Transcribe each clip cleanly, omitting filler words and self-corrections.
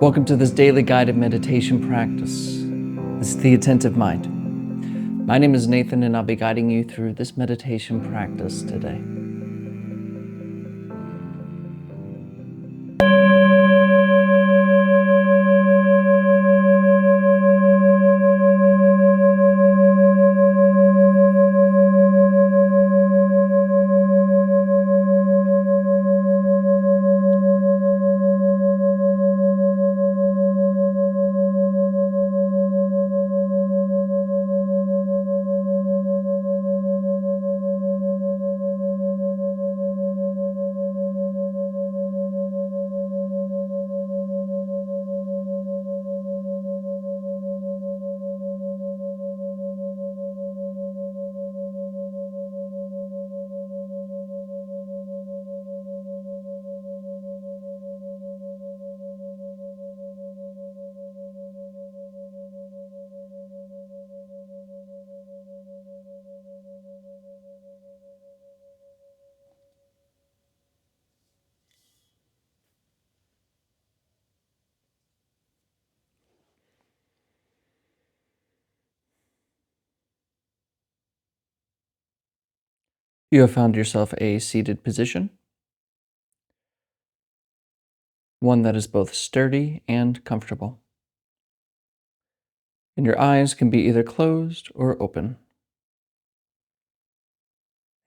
Welcome to this daily guided meditation practice. This is the Attentive Mind. My name is Nathan, and I'll be guiding you through this meditation practice today. You have found yourself a seated position, one that is both sturdy and comfortable. And your eyes can be either closed or open.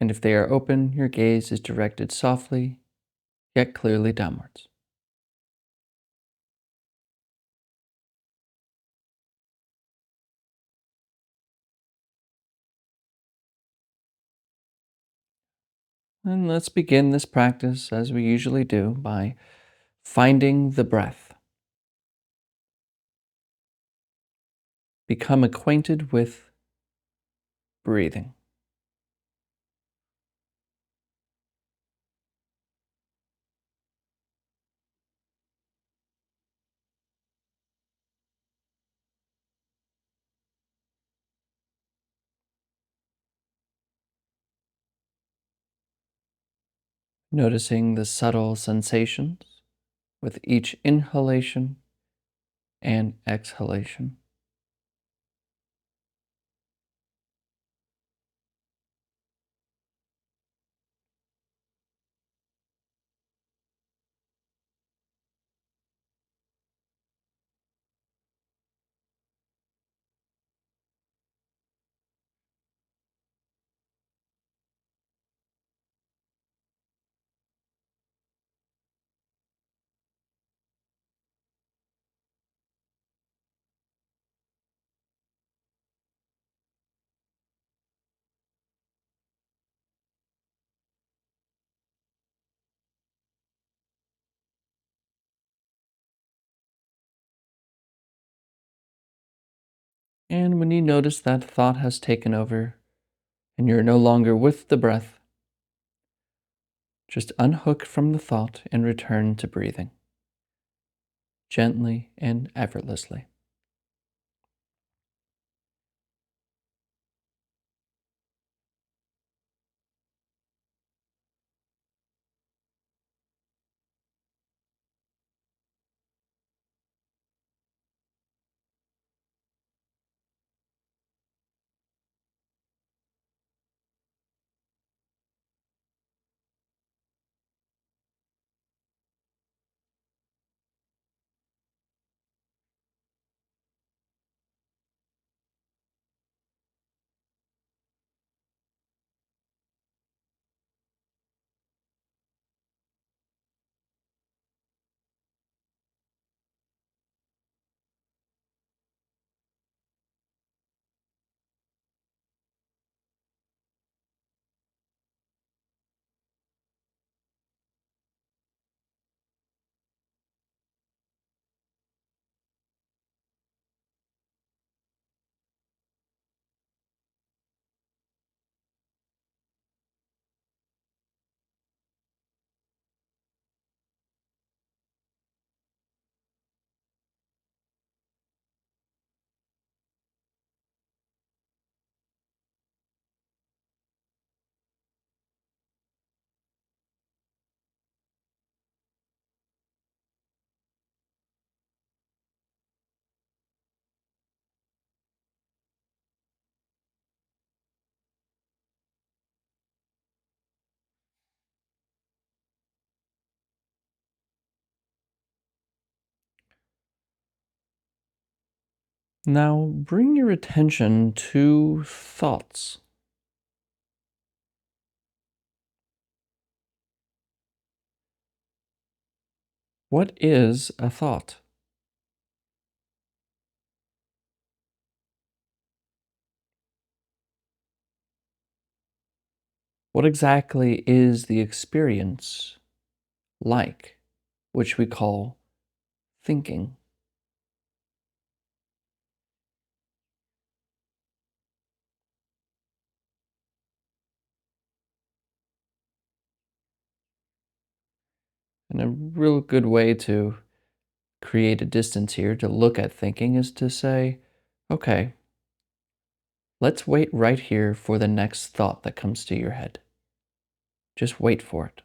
And if they are open, your gaze is directed softly, yet clearly downwards. And let's begin this practice as we usually do by finding the breath. Become acquainted with breathing. Noticing the subtle sensations with each inhalation and exhalation. And when you notice that thought has taken over and you're no longer with the breath, just unhook from the thought and return to breathing, gently and effortlessly. Now bring your attention to thoughts. What is a thought? What exactly is the experience like, which we call thinking? And a real good way to create a distance here, to look at thinking, is to say, okay, let's wait right here for the next thought that comes to your head. Just wait for it.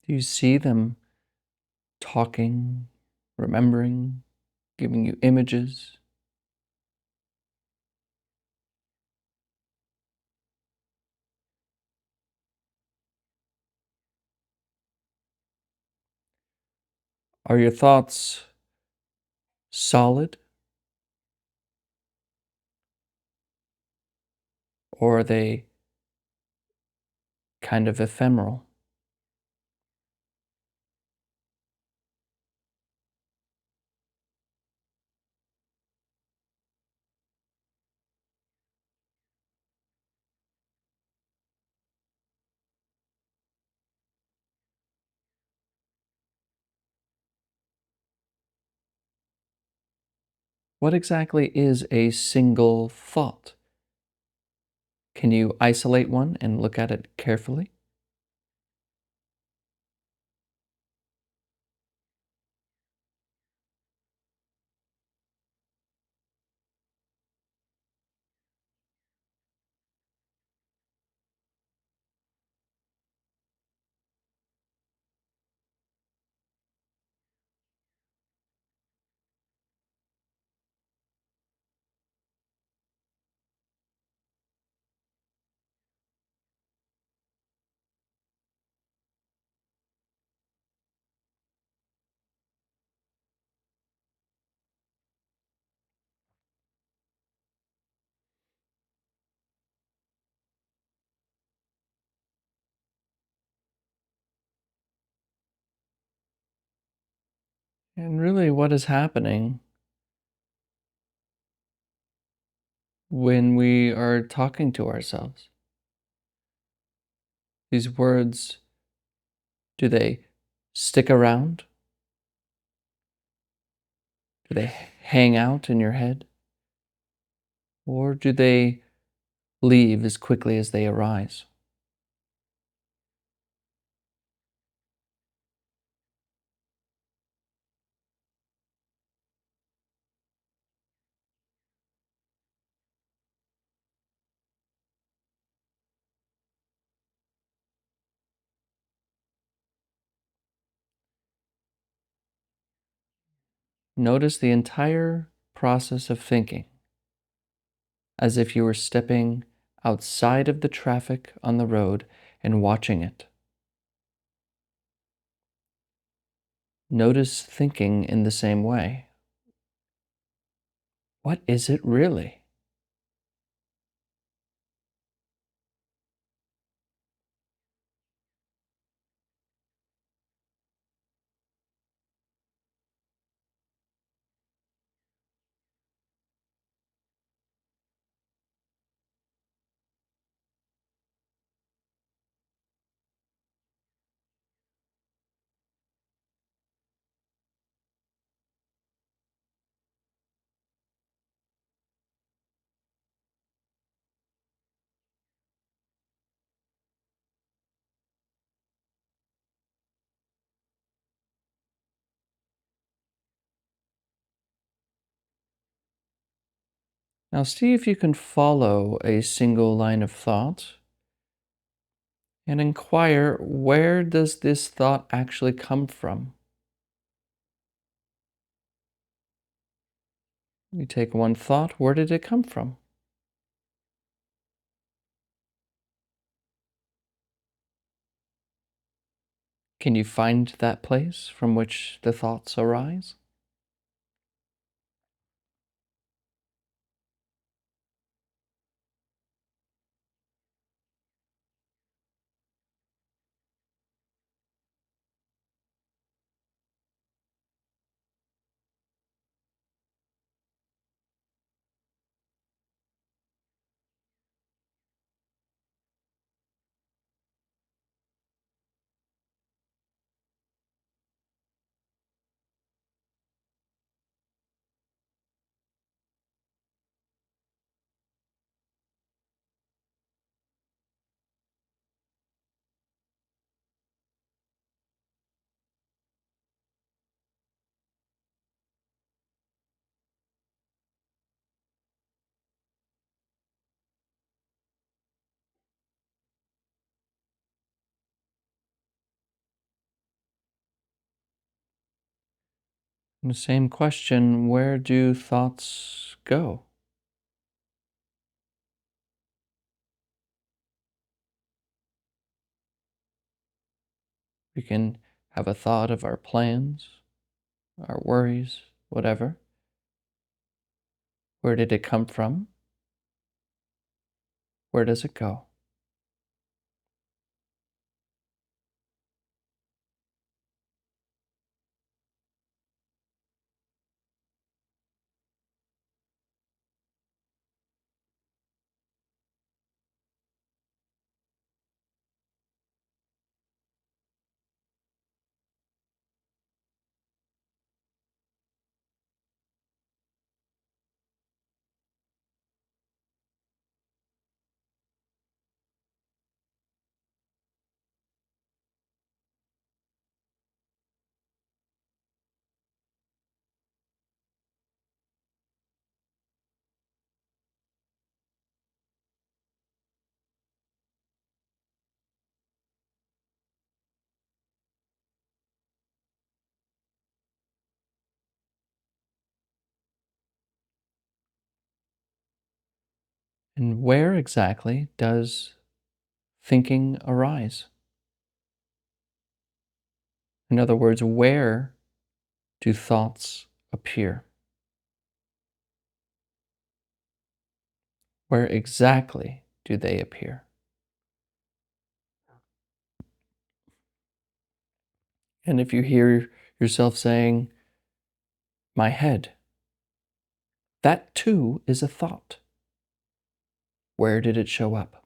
Do you see them talking, remembering, giving you images? Are your thoughts solid, or are they kind of ephemeral? What exactly is a single thought? Can you isolate one and look at it carefully? And really, what is happening when we are talking to ourselves? These words, do they stick around? Do they hang out in your head? Or do they leave as quickly as they arise? Notice the entire process of thinking as if you were stepping outside of the traffic on the road and watching it. Notice thinking in the same way. What is it really? Now see if you can follow a single line of thought and inquire, where does this thought actually come from? You take one thought, where did it come from? Can you find that place from which the thoughts arise? And the same question, where do thoughts go? We can have a thought of our plans, our worries, whatever. Where did it come from? Where does it go? And where exactly does thinking arise? In other words, where do thoughts appear? Where exactly do they appear? And if you hear yourself saying, my head, that too is a thought. Where did it show up?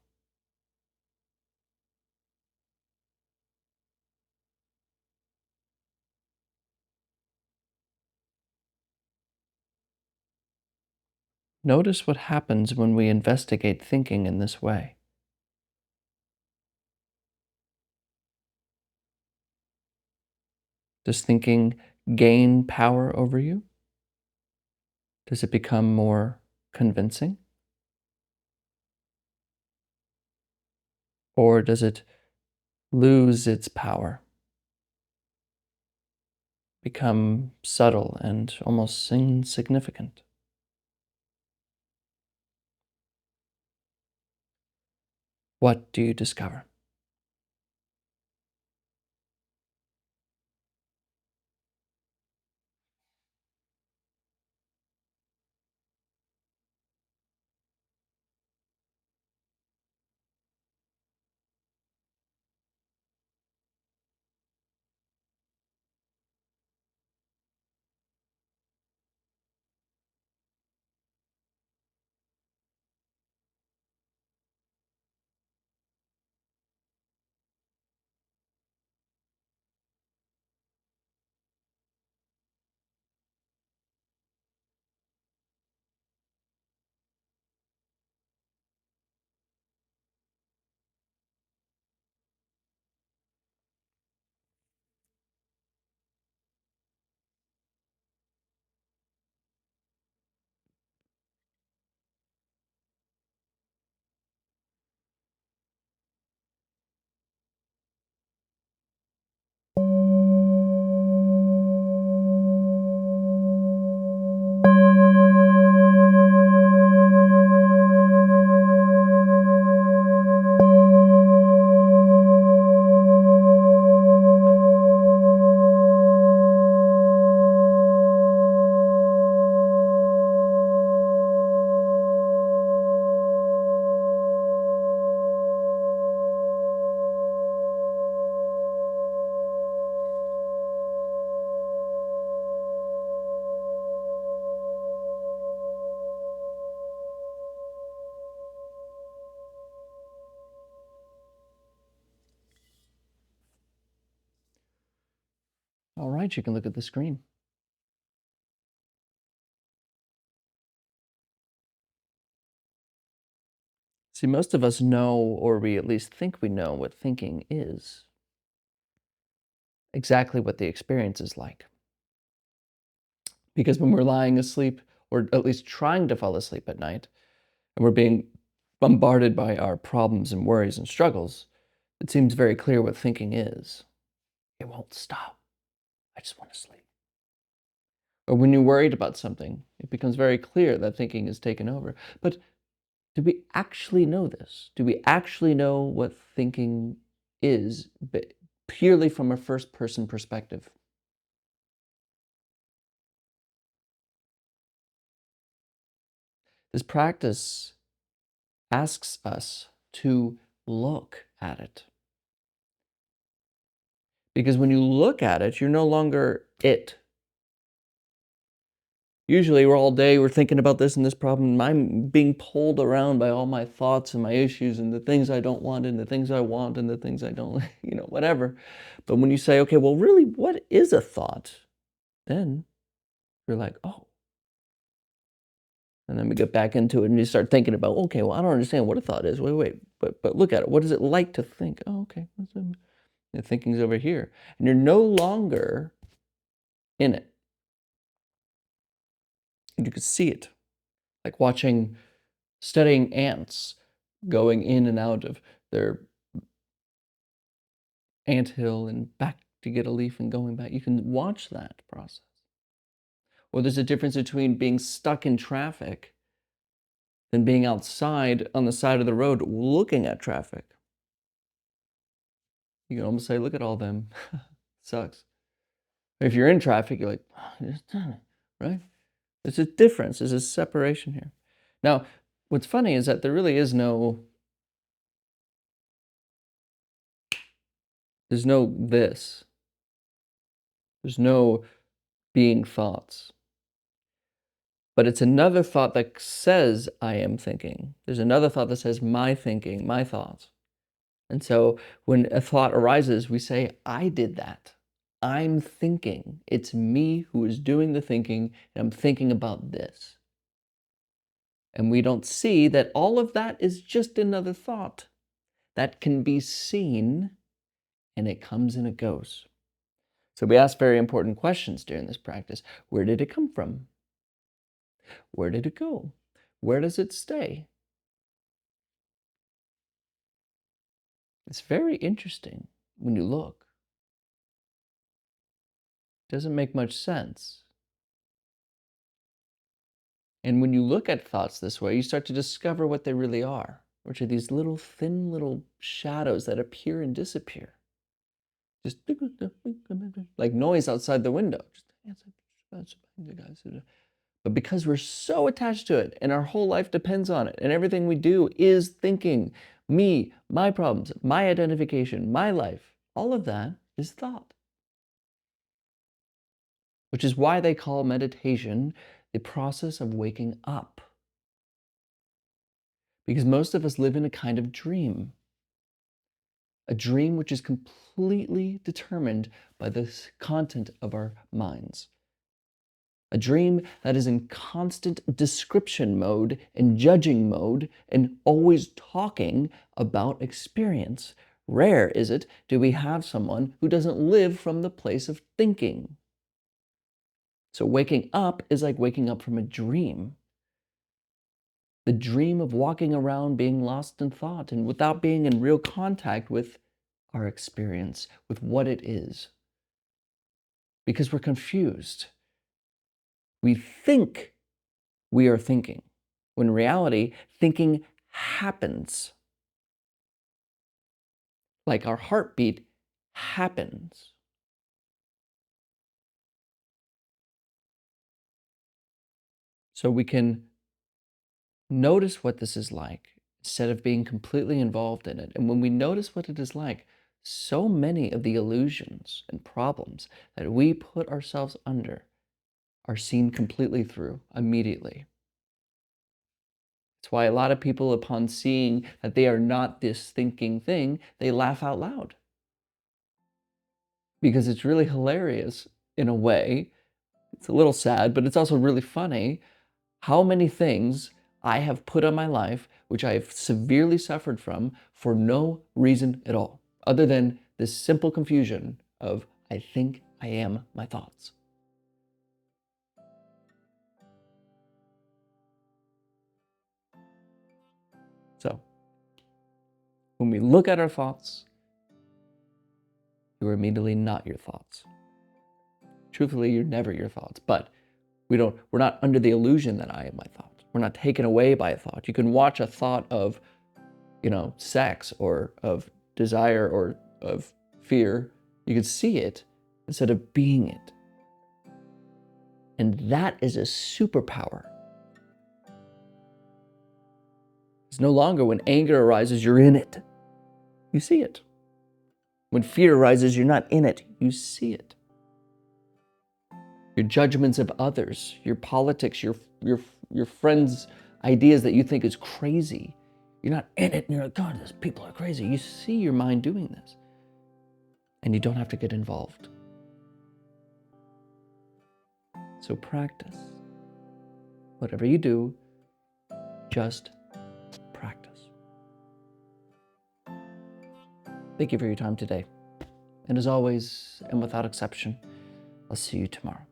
Notice what happens when we investigate thinking in this way. Does thinking gain power over you? Does it become more convincing? Or does it lose its power, become subtle and almost insignificant? What do you discover? All right, you can look at the screen. See, most of us know, or we at least think we know, what thinking is, exactly what the experience is like. Because when we're lying asleep, or at least trying to fall asleep at night, and we're being bombarded by our problems and worries and struggles, it seems very clear what thinking is. It won't stop. I just want to sleep. Or when you're worried about something, it becomes very clear that thinking is taken over. But do we actually know this? Do we actually know what thinking is purely from a first person perspective? This practice asks us to look at it. Because when you look at it, you're no longer it. Usually we're all day, we're thinking about this and this problem. I'm being pulled around by all my thoughts and my issues and the things I don't want and the things I want and the things I don't, whatever. But when you say, okay, well, really, what is a thought? Then you're like, oh. And then we get back into it and you start thinking about, okay, well, I don't understand what a thought is. Wait, but look at it. What is it like to think? Oh, okay. The thinking's over here. And you're no longer in it. And you can see it. Like studying ants going in and out of their anthill and back to get a leaf and going back. You can watch that process. Or there's a difference between being stuck in traffic than being outside on the side of the road looking at traffic. You can almost say, look at all them. Sucks. If you're in traffic, you're like, oh, I just done it, right? There's a difference. There's a separation here. Now, what's funny is that there really is there's no this. There's no being thoughts. But it's another thought that says, I am thinking. There's another thought that says, my thinking, my thoughts. And so when a thought arises, we say, I did that. I'm thinking. It's me who is doing the thinking, and I'm thinking about this. And we don't see that all of that is just another thought that can be seen, and it comes and it goes. So we ask very important questions during this practice. Where did it come from? Where did it go? Where does it stay? It's very interesting when you look. It doesn't make much sense. And when you look at thoughts this way, you start to discover what they really are, which are these little thin little shadows that appear and disappear. Just like noise outside the window. But because we're so attached to it and our whole life depends on it and everything we do is thinking, me, my problems, my identification, my life, all of that is thought. Which is why they call meditation the process of waking up. Because most of us live in a kind of dream. A dream which is completely determined by the content of our minds. A dream that is in constant description mode and judging mode and always talking about experience. Rare is it do we have someone who doesn't live from the place of thinking. So waking up is like waking up from a dream. The dream of walking around being lost in thought and without being in real contact with our experience, with what it is. Because we're confused. We think we are thinking, when in reality, thinking happens. Like our heartbeat happens. So we can notice what this is like instead of being completely involved in it. And when we notice what it is like, so many of the illusions and problems that we put ourselves under are seen completely through immediately. That's why a lot of people, upon seeing that they are not this thinking thing, they laugh out loud. because it's really hilarious in a way. It's a little sad, but it's also really funny how many things I have put on my life which I have severely suffered from for no reason at all, other than this simple confusion of I think I am my thoughts. So, when we look at our thoughts, you're immediately not your thoughts. Truthfully, you're never your thoughts, but we're not under the illusion that I am my thoughts. We're not taken away by a thought. You can watch a thought of, sex or of desire or of fear. You can see it instead of being it. And that is a superpower. It's no longer when anger arises, you're in it. You see it. When fear arises, you're not in it. You see it. Your judgments of others, your politics, your friends' ideas that you think is crazy. You're not in it and you're like, God, these people are crazy. You see your mind doing this. And you don't have to get involved. So practice. Whatever you do, just practice. Thank you for your time today. And as always, and without exception, I'll see you tomorrow.